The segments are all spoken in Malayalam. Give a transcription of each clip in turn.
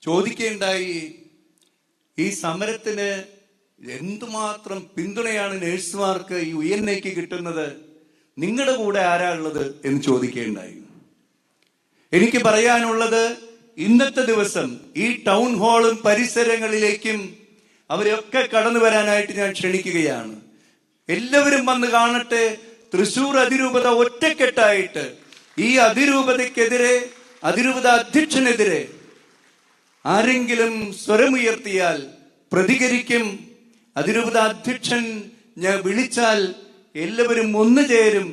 ചോദിക്കുകയുണ്ടായി, ഈ സമരത്തിന് എന്തുമാത്രം പിന്തുണയാണ് നഴ്സുമാർക്ക് ഈ UNA കിട്ടുന്നത്, നിങ്ങളുടെ കൂടെ ആരാ ഉള്ളത് എന്ന് ചോദിക്കുകയുണ്ടായി. എനിക്ക് പറയാനുള്ളത്, ഇന്നത്തെ ദിവസം ഈ ടൗൺ ഹാളും പരിസരങ്ങളിലേക്കും അവരെയൊക്കെ കടന്നു വരാനായിട്ട് ഞാൻ ക്ഷണിക്കുകയാണ്. എല്ലാവരും വന്ന് കാണട്ടെ. തൃശൂർ അതിരൂപത ഒറ്റക്കെട്ടായിട്ട് ഈ അതിരൂപതയ്ക്കെതിരെ, അതിരൂപത അധ്യക്ഷനെതിരെ ആരെങ്കിലും സ്വരമുയർത്തിയാൽ പ്രതികരിക്കും. അതിരൂപത അധ്യക്ഷൻ ഞാൻ വിളിച്ചാൽ എല്ലാവരും ഒന്നു ചേരും,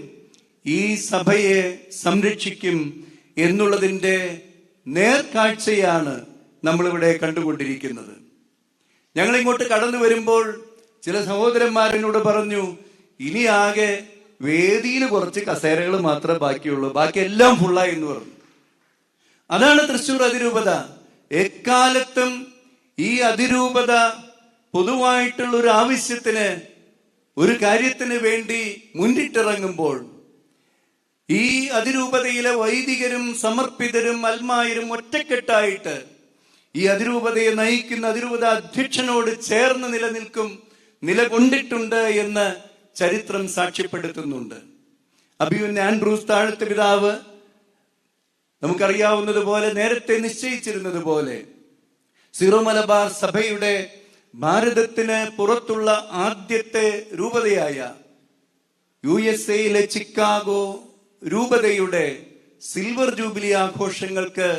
ഈ സഭയെ സംരക്ഷിക്കും എന്നുള്ളതിൻ്റെ നേർക്കാഴ്ചയാണ് നമ്മളിവിടെ കണ്ടുകൊണ്ടിരിക്കുന്നത്. ഞങ്ങളിങ്ങോട്ട് കടന്നു വരുമ്പോൾ ചില സഹോദരന്മാരെന്നോട് പറഞ്ഞു, ഇനി ആകെ വേദിയിൽ കുറച്ച് കസേരകൾ മാത്രമേ ബാക്കിയുള്ളൂ, ബാക്കിയെല്ലാം ഫുള്ളായി എന്ന് പറഞ്ഞു. അതാണ് തൃശ്ശൂർ അതിരൂപത. എക്കാലത്തും ഈ അതിരൂപത പൊതുവായിട്ടുള്ള ഒരു ആവശ്യത്തിന്, ഒരു കാര്യത്തിന് വേണ്ടി മുന്നിട്ടിറങ്ങുമ്പോൾ ഈ അതിരൂപതയിലെ വൈദികരും സമർപ്പിതരും അൽമായരും ഒറ്റക്കെട്ടായിട്ട് ഈ അതിരൂപതയെ നയിക്കുന്ന അതിരൂപത അധ്യക്ഷനോട് ചേർന്ന് നിലകൊണ്ടിട്ടുണ്ട് എന്ന് ചരിത്രം സാക്ഷ്യപ്പെടുത്തുന്നുണ്ട്. അഭിമന്യ ആൻഡ്രൂസ് താഴത്തെ പിതാവ് നമുക്കറിയാവുന്നതുപോലെ നേരത്തെ നിശ്ചയിച്ചിരുന്നത് പോലെ സീറോ മലബാർ സഭയുടെ ഭാരതത്തിന് പുറത്തുള്ള ആദ്യത്തെ രൂപതയായ USA ചിക്കാഗോ രൂപതയുടെ സിൽവർ ജൂബിലി ആഘോഷങ്ങൾക്ക്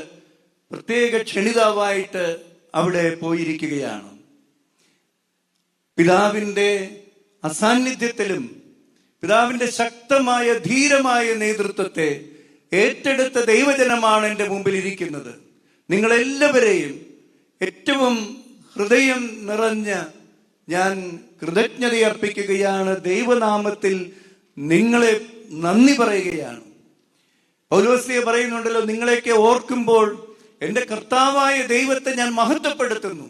പ്രത്യേക ക്ഷണിതാവായിട്ട് അവിടെ പോയിരിക്കുകയാണ്. പിതാവിന്റെ അസാന്നിധ്യത്തിലും പിതാവിന്റെ ശക്തമായ ധീരമായ നേതൃത്വത്തെ ഏറ്റെടുത്ത ദൈവജനമാണ് എൻ്റെ മുമ്പിൽ ഇരിക്കുന്നത്. നിങ്ങളെല്ലാവരെയും ഏറ്റവും ഹൃദയം നിറഞ്ഞ ഞാൻ കൃതജ്ഞതയർപ്പിക്കുകയാണ്. ദൈവനാമത്തിൽ നിങ്ങളെ നന്ദി പറയുകയാണ്. പൗലോസ്ലീഹ പറയുന്നുണ്ടല്ലോ, നിങ്ങളെയൊക്കെ ഓർക്കുമ്പോൾ എൻ്റെ കർത്താവായ ദൈവത്തെ ഞാൻ മഹത്വപ്പെടുത്തുന്നു.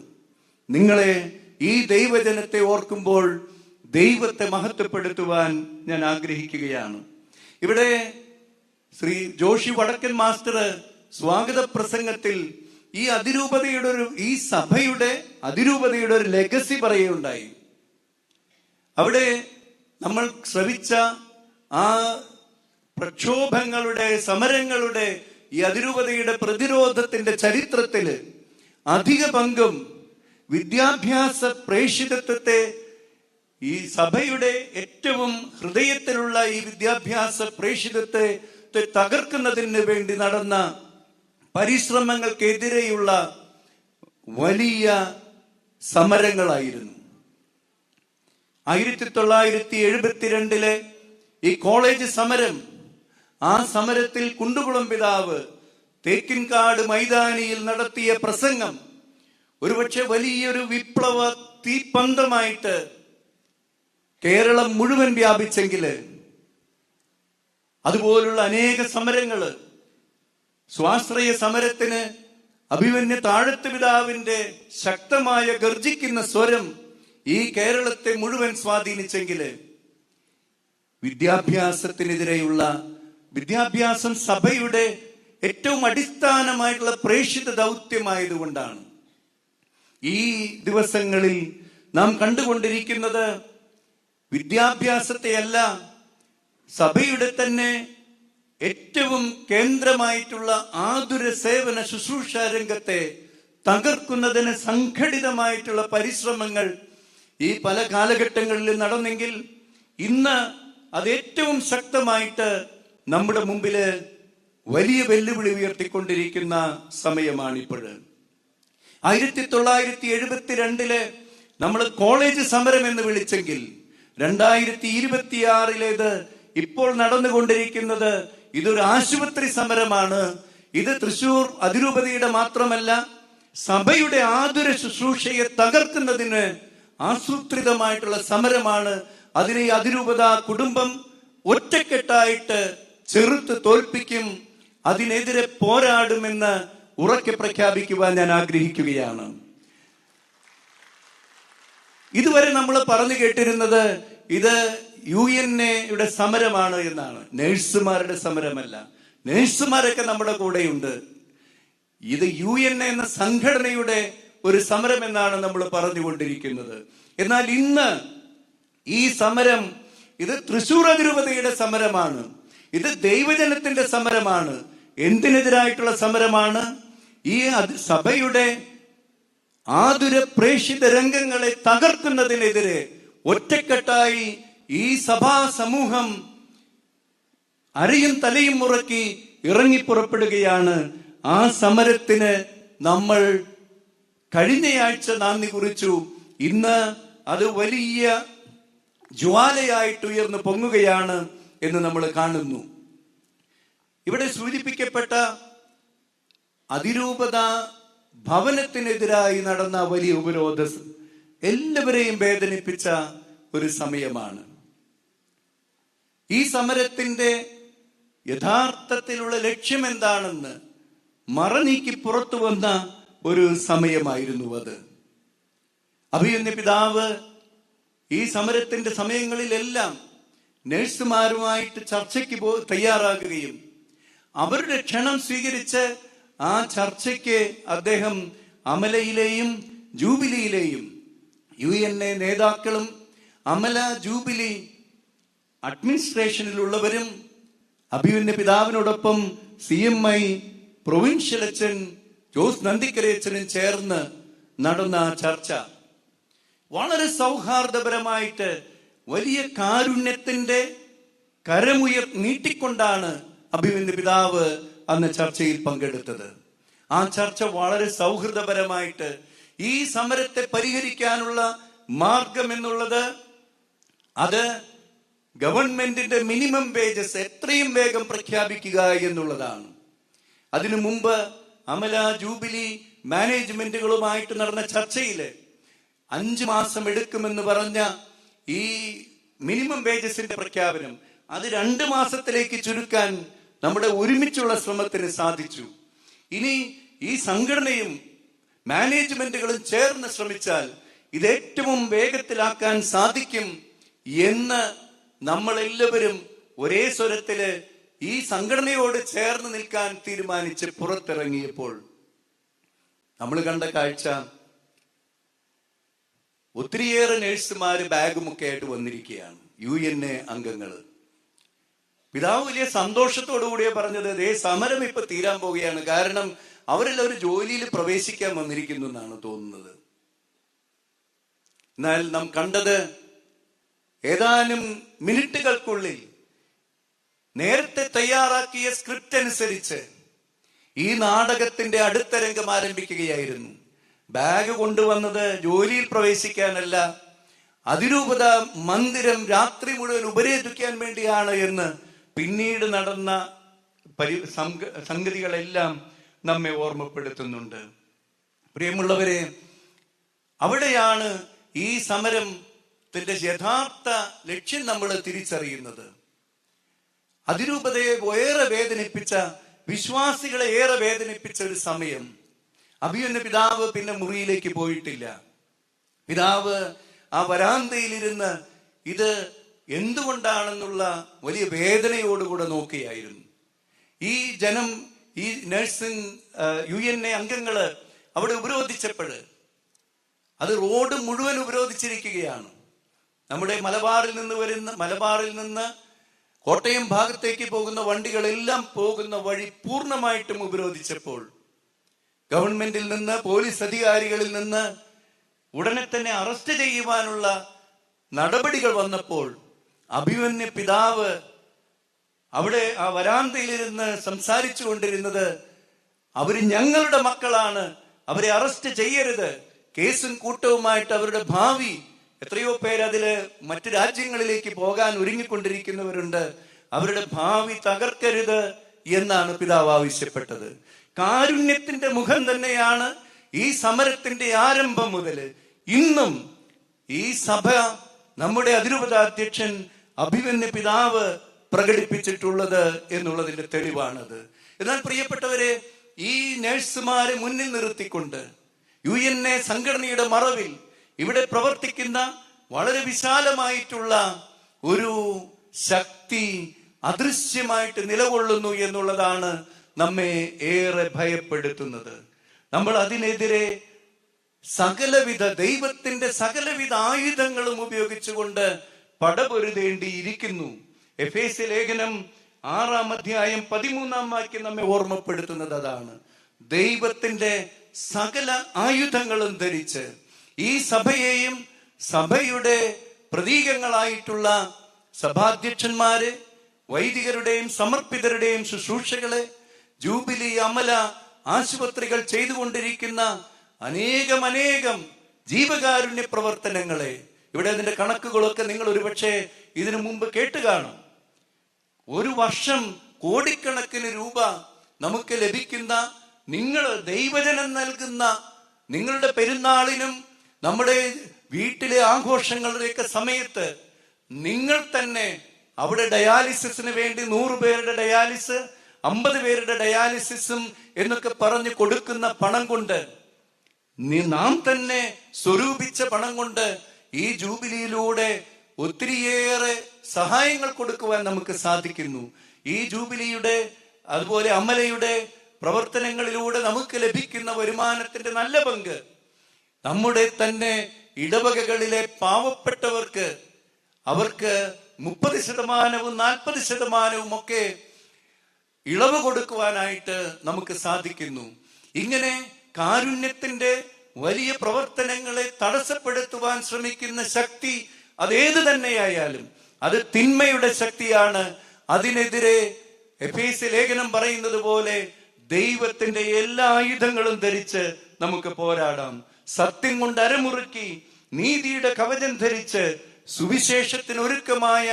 നിങ്ങളെ, ഈ ദൈവജനത്തെ ഓർക്കുമ്പോൾ ദൈവത്തെ മഹത്വപ്പെടുത്തുവാൻ ഞാൻ ആഗ്രഹിക്കുകയാണ്. ഇവിടെ ശ്രീ ജോഷി വടക്കൻ മാസ്റ്റർ സ്വാഗത പ്രസംഗത്തിൽ ഈ അതിരൂപതയുടെ ഈ സഭയുടെ അതിരൂപതയുടെ ഒരു ലെഗസി പറയുകയുണ്ടായി. അവിടെ നമ്മൾ ശ്രവിച്ച ആ പ്രക്ഷോഭങ്ങളുടെ, സമരങ്ങളുടെ, ഈ അതിരൂപതയുടെ പ്രതിരോധത്തിന്റെ ചരിത്രത്തില് അധിക പങ്കും വിദ്യാഭ്യാസ പ്രേഷിതത്വത്തെ, ഈ സഭയുടെ ഏറ്റവും ഹൃദയത്തിലുള്ള ഈ വിദ്യാഭ്യാസ പ്രേഷിതത്തെ തകർക്കുന്നതിന് വേണ്ടി നടന്ന പരിശ്രമങ്ങൾക്കെതിരെയുള്ള വലിയ സമരങ്ങളായിരുന്നു. 1972 ഈ കോളേജ് സമരം, ആ സമരത്തിൽ കുണ്ടുകുളം പിതാവ് തേക്കിൻകാട് മൈതാനിയിൽ നടത്തിയ പ്രസംഗം ഒരുപക്ഷെ വലിയൊരു വിപ്ലവ തീപ്പന്തമായിട്ട് കേരളം മുഴുവൻ വ്യാപിച്ചെങ്കില് അതുപോലുള്ള അനേക സമരങ്ങള്, സ്വാശ്രയ സമരത്തിന് അഭിമന്യ താഴത്ത് പിതാവിന്റെ ശക്തമായ ഗർജിക്കുന്ന സ്വരം ഈ കേരളത്തെ മുഴുവൻ സ്വാധീനിച്ചെങ്കില് വിദ്യാഭ്യാസത്തിനെതിരെയുള്ള, വിദ്യാഭ്യാസം സഭയുടെ ഏറ്റവും അടിസ്ഥാനമായിട്ടുള്ള പ്രേക്ഷിത ദൗത്യമായതുകൊണ്ടാണ് ഈ ദിവസങ്ങളിൽ നാം കണ്ടുകൊണ്ടിരിക്കുന്നത് വിദ്യാഭ്യാസത്തെയല്ല, സഭയുടെ തന്നെ ഏറ്റവും കേന്ദ്രമായിട്ടുള്ള ആതുര സേവന ശുശ്രൂഷ രംഗത്തെ തകർക്കുന്നതിന് സംഘടിതമായിട്ടുള്ള പരിശ്രമങ്ങൾ ഈ പല കാലഘട്ടങ്ങളിലും നടന്നെങ്കിൽ ഇന്ന് അത് ഏറ്റവും ശക്തമായിട്ട് നമ്മുടെ മുമ്പില് വലിയ വെല്ലുവിളി ഉയർത്തിക്കൊണ്ടിരിക്കുന്ന സമയമാണിപ്പോഴ്. 1972 നമ്മൾ കോളേജ് സമരം എന്ന് വിളിച്ചെങ്കിൽ 2026 ഇപ്പോൾ നടന്നുകൊണ്ടിരിക്കുന്നത് ഇതൊരു ആശുപത്രി സമരമാണ്. ഇത് തൃശൂർ അതിരൂപതയുടെ മാത്രമല്ല, സഭയുടെ ആതുര ശുശ്രൂഷയെ തകർക്കുന്നതിന് ആസൂത്രിതമായിട്ടുള്ള സമരമാണ്. അതിനെ അതിരൂപത കുടുംബം ഒറ്റക്കെട്ടായിട്ട് ചെറുത്ത് തോൽപ്പിക്കും, അതിനെതിരെ പോരാടുമെന്ന് ഉറക്കെ പ്രഖ്യാപിക്കുവാൻ ഞാൻ ആഗ്രഹിക്കുകയാണ്. ഇതുവരെ നമ്മൾ പറഞ്ഞു കേട്ടിരുന്നത് ഇത് UNA സമരമാണ് എന്നാണ്. നഴ്സുമാരുടെ സമരമല്ല. നഴ്സുമാരൊക്കെ നമ്മുടെ കൂടെയുണ്ട്. ഇത് UN എന്ന സംഘടനയുടെ ഒരു സമരം എന്നാണ് നമ്മൾ പറഞ്ഞുകൊണ്ടിരിക്കുന്നത്. എന്നാൽ ഇന്ന് ഈ സമരം ഇത് തൃശൂർ അതിരൂപതയുടെ സമരമാണ്. ഇത് ദൈവജനത്തിന്റെ സമരമാണ്. എന്തിനെതിരായിട്ടുള്ള സമരമാണ്? ഈ സഭയുടെ ആതുര പ്രേക്ഷിത രംഗങ്ങളെ തകർക്കുന്നതിനെതിരെ ഒറ്റക്കെട്ടായി ഈ സഭാ സമൂഹം അരയും തലയും മുറക്കി ഇറങ്ങിപ്പുറപ്പെടുകയാണ്. ആ സമരത്തിന് നമ്മൾ കഴിഞ്ഞയാഴ്ച നാന്ദി കുറിച്ചു. ഇന്ന് അത് വലിയ ജ്വാലയായിട്ട് ഉയർന്നു പൊങ്ങുകയാണ് എന്ന് നമ്മൾ കാണുന്നു. ഇവിടെ സൂചിപ്പിക്കപ്പെട്ട അതിരൂപത ഭവനത്തിനെതിരായി നടന്ന വലിയ ഉപരോധം എല്ലാവരെയും വേദനിപ്പിച്ച ഒരു സമയമാണ്. ഈ സമരത്തിന്റെ യഥാർത്ഥത്തിലുള്ള ലക്ഷ്യം എന്താണെന്ന് മറനീക്കി പുറത്തു വന്ന ഒരു സമയമായിരുന്നു അത്. അഭിമന്യ പിതാവ് ഈ സമരത്തിന്റെ സമയങ്ങളിലെല്ലാം നഴ്സുമാരുമായിട്ട് ചർച്ചയ്ക്ക് തയ്യാറാകുകയും അവരുടെ ക്ഷണം സ്വീകരിച്ച് ആ ചർച്ചയ്ക്ക് അദ്ദേഹം അമലയിലെയും ജൂബിലിയിലെയും UNA നേതാക്കളും അമല ജൂബിലി അഡ്മിനിസ്ട്രേഷനിലുള്ളവരും അഭിമന്യ പിതാവിനോടൊപ്പം CMI പ്രൊവിൻഷ്യൽ അച്ഛൻ ജോസ് നന്ദിക്കരയച്ചനും ചേർന്ന് നടന്ന ചർച്ച വളരെ സൗഹാർദ്ദപരമായിട്ട് വലിയ കാരുണ്യത്തിന്റെ നീട്ടിക്കൊണ്ടാണ് അഭിമന്യ പിതാവ് അന്ന് ചർച്ചയിൽ പങ്കെടുത്തത്. ആ ചർച്ച വളരെ സൗഹൃദപരമായിട്ട് ഈ സമരത്തെ പരിഹരിക്കാനുള്ള മാർഗം എന്നുള്ളത് അത് ഗവൺമെന്റിന്റെ മിനിമം വേജസ് എത്രയും വേഗം പ്രഖ്യാപിക്കുക എന്നുള്ളതാണ്. അതിനു മുമ്പ് അമല ജൂബിലി മാനേജ്മെന്റുകളുമായിട്ട് നടന്ന ചർച്ചയില് 5 മാസം എടുക്കുമെന്ന് പറഞ്ഞ ഈ മിനിമം വേജസിന്റെ പ്രഖ്യാപനം അത് 2 മാസത്തിലേക്ക് ചുരുക്കാൻ നമ്മുടെ ഒരുമിച്ചുള്ള ശ്രമത്തിന് സാധിച്ചു. ഇനി ഈ സംഘടനയും മാനേജ്മെന്റുകളും ചേർന്ന് ശ്രമിച്ചാൽ ഇത് ഏറ്റവും വേഗത്തിലാക്കാൻ സാധിക്കും എന്ന് നമ്മളെല്ലാവരും ഒരേ സ്വരത്തില് ഈ സംഘടനയോട് ചേർന്ന് നിൽക്കാൻ തീരുമാനിച്ച് പുറത്തിറങ്ങിയപ്പോൾ നമ്മൾ കണ്ട കാഴ്ച ഒത്തിരിയേറെ നഴ്സുമാര് ബാഗുമൊക്കെ ആയിട്ട് വന്നിരിക്കുകയാണ്. UNA അംഗങ്ങള്. പിതാവ് വലിയ സന്തോഷത്തോടു കൂടിയാ പറഞ്ഞത്, സമരം ഇപ്പൊ തീരാൻ പോവുകയാണ്, കാരണം അവരെല്ലാവരും ജോലിയിൽ പ്രവേശിക്കാൻ വന്നിരിക്കുന്നു എന്നാണ് തോന്നുന്നത്. എന്നാൽ നാം കണ്ടത് ഏതാനും മിനിറ്റുകൾക്കുള്ളിൽ നേരത്തെ തയ്യാറാക്കിയ സ്ക്രിപ്റ്റ് അനുസരിച്ച് ഈ നാടകത്തിന്റെ അടുത്ത രംഗം ആരംഭിക്കുകയായിരുന്നു. ബാഗ് കൊണ്ടുവന്നത് ജോലിയിൽ പ്രവേശിക്കാനല്ല, അതിരൂപത മന്ദിരം രാത്രി മുഴുവൻ ഉപരോധിക്കാൻ വേണ്ടിയാണ് എന്ന് പിന്നീട് നടന്ന സംഗതികളെല്ലാം നമ്മെ ഓർമ്മപ്പെടുത്തുന്നുണ്ട്. പ്രിയമുള്ളവരെ, അവിടെയാണ് ഈ സമരത്തിന്റെ യഥാർത്ഥ ലക്ഷ്യം നമ്മൾ തിരിച്ചറിയുന്നത്. അതിരൂപതയെ ഏറെ വേദനിപ്പിച്ച, വിശ്വാസികളെ ഏറെ വേദനിപ്പിച്ച ഒരു സമയം. അഭിമന്യ പിതാവ് പിന്നെ മുറിയിലേക്ക് പോയിട്ടില്ല. പിതാവ് ആ വരാന്തയിലിരുന്ന് ഇത് എന്തുകൊണ്ടാണെന്നുള്ള വലിയ വേദനയോടുകൂടെ നോക്കുകയായിരുന്നു. ഈ ജനം, ഈ നഴ്സിംഗ് UNA അംഗങ്ങള് അവിടെ ഉപരോധിച്ചപ്പോൾ അത് റോഡ് മുഴുവൻ ഉപരോധിച്ചിരിക്കുകയാണ്. നമ്മുടെ മലബാറിൽ നിന്ന് കോട്ടയം ഭാഗത്തേക്ക് പോകുന്ന വണ്ടികളെല്ലാം പോകുന്ന വഴി പൂർണ്ണമായിട്ടും ഉപരോധിച്ചപ്പോൾ ഗവൺമെന്റിൽ നിന്ന്, പോലീസ് അധികാരികളിൽ നിന്ന് ഉടനെ തന്നെ അറസ്റ്റ് ചെയ്യുവാനുള്ള നടപടികൾ വന്നപ്പോൾ അഭിമന്യ പിതാവ് അവിടെ ആ വരാന്തയിലിരുന്ന് സംസാരിച്ചു കൊണ്ടിരുന്നത്, അവര് ഞങ്ങളുടെ മക്കളാണ്, അവരെ അറസ്റ്റ് ചെയ്യരുത്, കേസും കൂട്ടവുമായിട്ട് അവരുടെ ഭാവി, എത്രയോ പേര് അതില് മറ്റു രാജ്യങ്ങളിലേക്ക് പോകാൻ ഒരുങ്ങിക്കൊണ്ടിരിക്കുന്നവരുണ്ട്, അവരുടെ ഭാവി തകർക്കരുത് എന്നാണ് പിതാവ് ആവശ്യപ്പെട്ടത്. കാരുണ്യത്തിന്റെ മുഖം തന്നെയാണ് ഈ സമരത്തിന്റെ ആരംഭം മുതൽ ഇന്നും ഈ സഭ, നമ്മുടെ അതിരൂപത അധ്യക്ഷൻ അഭിമന്യ പിതാവ് പ്രകടിപ്പിച്ചിട്ടുള്ളത് എന്നുള്ളതിന്റെ തെളിവാണത്. എന്നാൽ പ്രിയപ്പെട്ടവരെ, ഈ നഴ്സുമാരെ മുന്നിൽ നിർത്തിക്കൊണ്ട് UNA സംഘടനയുടെ മറവിൽ ഇവിടെ പ്രവർത്തിക്കുന്ന വളരെ വിശാലമായിട്ടുള്ള ഒരു ശക്തി അദൃശ്യമായിട്ട് നിലകൊള്ളുന്നു എന്നുള്ളതാണ് നമ്മെ ഏറെ ഭയപ്പെടുത്തുന്നത്. നമ്മൾ അതിനെതിരെ സകലവിധ ദൈവത്തിന്റെ സകലവിധ ആയുധങ്ങളും ഉപയോഗിച്ചുകൊണ്ട് പടപൊരുതേണ്ടിയിരിക്കുന്നു. എഫേസ്യ ലേഖനം 6-ാം അധ്യായം 13-ാം വാക്യം നമ്മെ ഓർമ്മപ്പെടുത്തുന്നത് അതാണ്. ദൈവത്തിന്റെ സകല ആയുധങ്ങളും ധരിച്ച് ഈ സഭയെയും സഭയുടെ പ്രതീകങ്ങളായിട്ടുള്ള സഭാധ്യക്ഷന്മാര്, വൈദികരുടെയും സമർപ്പിതരുടെയും ശുശ്രൂഷകളെ, ജൂബിലി, അമല, ആശുപത്രികൾ ചെയ്തുകൊണ്ടിരിക്കുന്ന അനേകം ജീവകാരുണ്യ പ്രവർത്തനങ്ങളെ, ഇവിടെ അതിന്റെ കണക്കുകളൊക്കെ നിങ്ങൾ ഒരുപക്ഷെ ഇതിനു മുമ്പ് കേട്ട് കാണും. ഒരു വർഷം കോടിക്കണക്കിന് രൂപ നമുക്ക് ലഭിക്കുന്ന, നിങ്ങൾ ദൈവജനം നൽകുന്ന, നിങ്ങളുടെ പെരുന്നാളിനും നമ്മുടെ വീട്ടിലെ ആഘോഷങ്ങളുടെയൊക്കെ സമയത്ത് നിങ്ങൾ തന്നെ അവിടെ ഡയാലിസിസിന് വേണ്ടി 100 പേരുടെ ഡയാലിസ്, 50 പേരുടെ ഡയാലിസിസും എന്നൊക്കെ പറഞ്ഞു കൊടുക്കുന്ന പണം കൊണ്ട്, നാം തന്നെ സ്വരൂപിച്ച പണം കൊണ്ട് ഈ ജൂബിലിയിലൂടെ ഒത്തിരിയേറെ സഹായങ്ങൾ കൊടുക്കുവാൻ നമുക്ക് സാധിക്കുന്നു. ഈ ജൂബിലിയുടെ അതുപോലെ അമലയുടെ പ്രവർത്തനങ്ങളിലൂടെ നമുക്ക് ലഭിക്കുന്ന വരുമാനത്തിന്റെ നല്ല പങ്ക് നമ്മുടെ തന്നെ ഇടവകകളിലെ പാവപ്പെട്ടവർക്ക്, അവർക്ക് 30%, 40% ഒക്കെ ഇളവ് കൊടുക്കുവാനായിട്ട് നമുക്ക് സാധിക്കുന്നു. ഇങ്ങനെ കാരുണ്യത്തിന്റെ വലിയ പ്രവർത്തനങ്ങളെ തടസ്സപ്പെടുത്തുവാൻ ശ്രമിക്കുന്ന ശക്തി അതേത് തന്നെയായാലും അത് തിന്മയുടെ ശക്തിയാണ്. അതിനെതിരെ എഫേസ്യ ലേഖനം പറയുന്നത് പോലെ ദൈവത്തിന്റെ എല്ലാ ആയുധങ്ങളും ധരിച്ച് നമുക്ക് പോരാടാം. സത്യം കൊണ്ട് അരമുറുക്കി നീതിയുടെ കവചം ധരിച്ച് സുവിശേഷത്തിന് ഒരുക്കമായ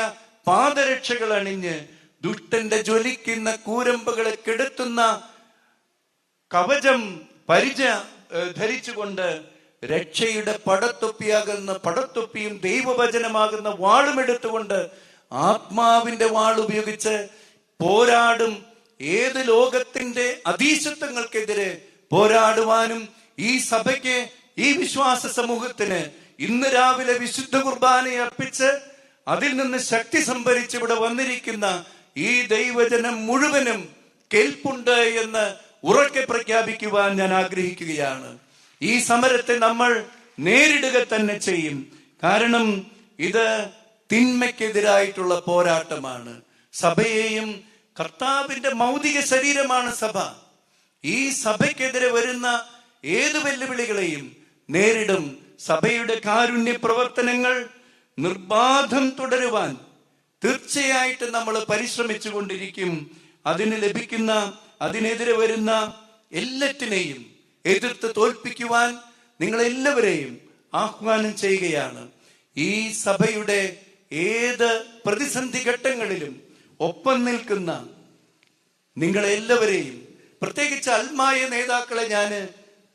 പാദരക്ഷകൾ അണിഞ്ഞ് ദുഷ്ടന്റെ ജ്വലിക്കുന്ന കൂരമ്പുകളെ കെടുത്തുന്ന കവചം ധരിച്ചുകൊണ്ട് രക്ഷയുടെ പടത്തൊപ്പിയും ദൈവവചനമാകുന്ന വാളും എടുത്തുകൊണ്ട് ആത്മാവിന്റെ വാൾ ഉപയോഗിച്ച് പോരാടും. ഏത് ലോകത്തിന്റെ അധീശത്വങ്ങൾക്കെതിരെ പോരാടുവാനും ഈ സഭയ്ക്ക്, ഈ വിശ്വാസ സമൂഹത്തിന് ഇന്ന് രാവിലെ വിശുദ്ധ കുർബാനയെ അർപ്പിച്ച് അതിൽ നിന്ന് ശക്തി സംഭരിച്ച് ഇവിടെ വന്നിരിക്കുന്ന ഈ ദൈവജനം മുഴുവനും കേൾപ്പുണ്ട് എന്ന് ഉറക്കെ പ്രഖ്യാപിക്കുവാൻ ഞാൻ ആഗ്രഹിക്കുകയാണ്. ഈ സമരത്തെ നമ്മൾ നേരിടുക തന്നെ ചെയ്യും. കാരണം ഇത് തിന്മയ്ക്കെതിരായിട്ടുള്ള പോരാട്ടമാണ്. സഭയെയും, കർത്താവിന്റെ മൗതിക ശരീരമാണ് സഭ. ഈ സഭയ്ക്കെതിരെ വരുന്ന ഏത് വെല്ലുവിളികളെയും നേരിടും. സഭയുടെ കാരുണ്യ പ്രവർത്തനങ്ങൾ നിർബാധം തുടരുവാൻ തീർച്ചയായിട്ടും നമ്മൾ പരിശ്രമിച്ചു കൊണ്ടിരിക്കും. അതിനെതിരെ വരുന്ന എല്ലാറ്റിനെയും എതിർത്ത് തോൽപ്പിക്കുവാൻ നിങ്ങളെല്ലാവരെയും ആഹ്വാനം ചെയ്യുകയാണ്. ഈ സഭയുടെ ഏത് പ്രതിസന്ധി ഘട്ടങ്ങളിലും ഒപ്പം നിൽക്കുന്ന നിങ്ങളെല്ലാവരെയും, പ്രത്യേകിച്ച് അൽമായ നേതാക്കളെ ഞാൻ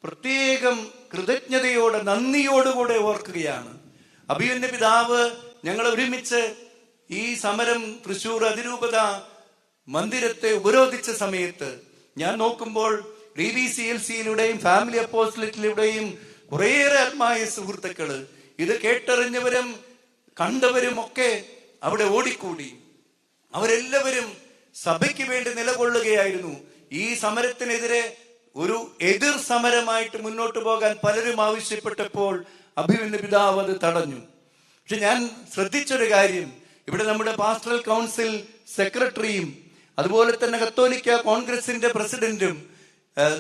പ്രത്യേകം കൃതജ്ഞതയോടെ, നന്ദിയോടുകൂടെ ഓർക്കുകയാണ്. അഭിമന്യ പിതാവ് ഞങ്ങൾ ഒരുമിച്ച് ഈ സമരം തൃശൂർ അതിരൂപത മന്ദിരത്തെ ഉപരോധിച്ച സമയത്ത് ഞാൻ നോക്കുമ്പോൾ DVCLC-യിലൂടെയും ഫാമിലി അപ്പോസ്റ്റലേറ്റിലൂടെയും കുറേയേറെ ആത്മായ സുഹൃത്തുക്കള്, ഇത് കേട്ടറിഞ്ഞവരും കണ്ടവരും ഒക്കെ അവിടെ ഓടിക്കൂടി. അവരെല്ലാവരും സഭയ്ക്ക് വേണ്ടി നിലകൊള്ളുകയായിരുന്നു. ഈ സമരത്തിനെതിരെ ഒരു എതിർ സമരമായിട്ട് മുന്നോട്ട് പോകാൻ പലരും ആവശ്യപ്പെട്ടപ്പോൾ അഭിമന്യ പിതാവ് അത് തടഞ്ഞു. പക്ഷെ ഞാൻ ശ്രദ്ധിച്ചൊരു കാര്യം, ഇവിടെ നമ്മുടെ പാസ്റ്ററൽ കൗൺസിൽ സെക്രട്ടറിയും അതുപോലെ തന്നെ കത്തോലിക്ക കോൺഗ്രസിന്റെ പ്രസിഡന്റും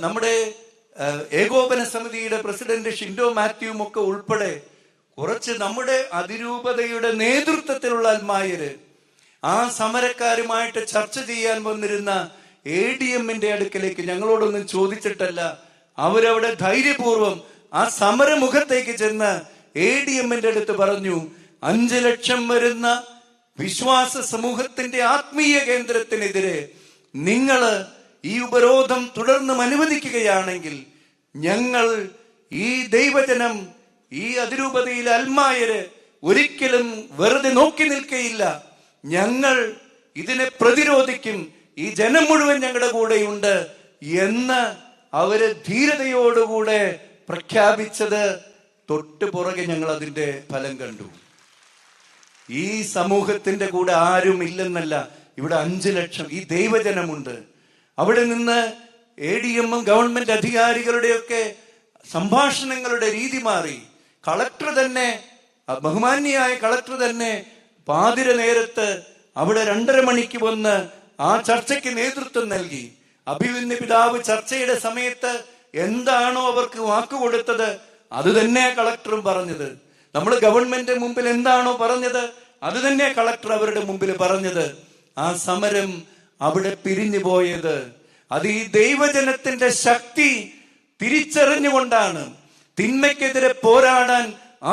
നമ്മുടെ ഏകോപന സമിതിയുടെ പ്രസിഡന്റ് ഷിൻഡോ മാത്യുവും ഒക്കെ ഉൾപ്പെടെ കുറച്ച് നമ്മുടെ അതിരൂപതയുടെ നേതൃത്വത്തിലുള്ള അൽമായര് ആ സമരക്കാരുമായിട്ട് ചർച്ച ചെയ്യാൻ വന്നിരുന്ന ADM-ന്റെ അടുക്കലേക്ക് ഞങ്ങളോടൊന്നും ചോദിച്ചിട്ടല്ല, അവരവിടെ ധൈര്യപൂർവം ആ സമരമുഖത്തേക്ക് ചെന്ന് ADM-ന്റെ അടുത്ത് പറഞ്ഞു, 5 ലക്ഷം വരുന്ന വിശ്വാസ സമൂഹത്തിന്റെ ആത്മീയ കേന്ദ്രത്തിനെതിരെ നിങ്ങള് ഈ ഉപരോധം തുടർന്നും അനുവദിക്കുകയാണെങ്കിൽ ഞങ്ങൾ, ഈ ദൈവജനം, ഈ അതിരൂപതയിലെ അൽമായര് ഒരിക്കലും വെറുതെ നോക്കി നിൽക്കയില്ല. ഞങ്ങൾ ഇതിനെ പ്രതിരോധിക്കും. ഈ ജനം മുഴുവൻ ഞങ്ങളുടെ കൂടെയുണ്ട് എന്ന് അവര് ധീരതയോടുകൂടെ പ്രഖ്യാപിച്ചത് തൊട്ടു പുറകെ ഞങ്ങൾ അതിന്റെ ഫലം കണ്ടു. ഈ സമൂഹത്തിന്റെ കൂടെ ആരും ഇല്ലെന്നല്ല, ഇവിടെ 5 ലക്ഷം ഈ ദൈവജനമുണ്ട്. അവിടെ നിന്ന് ADM-ഉം ഗവൺമെന്റ് അധികാരികളുടെയൊക്കെ സംഭാഷണങ്ങളുടെ രീതി മാറി. കളക്ടർ തന്നെ, ബഹുമാന്യായ കളക്ടർ തന്നെ പാതിര നേരത്ത് അവിടെ 2:30 മണിക്ക് വന്ന് ആ ചർച്ചയ്ക്ക് നേതൃത്വം നൽകി. അഭിമന്യ പിതാവ് ചർച്ചയുടെ സമയത്ത് എന്താണോ അവർക്ക് വാക്കുകൊടുത്തത് അത് തന്നെ കളക്ടറും പറഞ്ഞത്. നമ്മൾ ഗവൺമെന്റ് മുമ്പിൽ എന്താണോ പറഞ്ഞത് അത് തന്നെ കളക്ടർ അവരുടെ മുമ്പിൽ പറഞ്ഞത്. ആ സമരം അവിടെ പിരിഞ്ഞു പോയത് അത് ഈ ദൈവജനത്തിന്റെ ശക്തി തിരിച്ചറിഞ്ഞുകൊണ്ടാണ്. തിന്മയ്ക്കെതിരെ പോരാടാൻ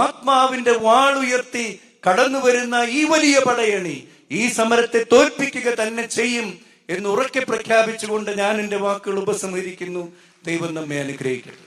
ആത്മാവിന്റെ വാളുയർത്തി കടന്നു വരുന്ന ഈ വലിയ പടയണി ഈ സമരത്തെ തോൽപ്പിക്കുക തന്നെ ചെയ്യും എന്ന് ഉറക്കെ പ്രഖ്യാപിച്ചുകൊണ്ട് ഞാൻ എന്റെ വാക്കുകൾ ഉപസംഹരിക്കുന്നു. ദൈവം നമ്മെ അനുഗ്രഹിക്കട്ടെ.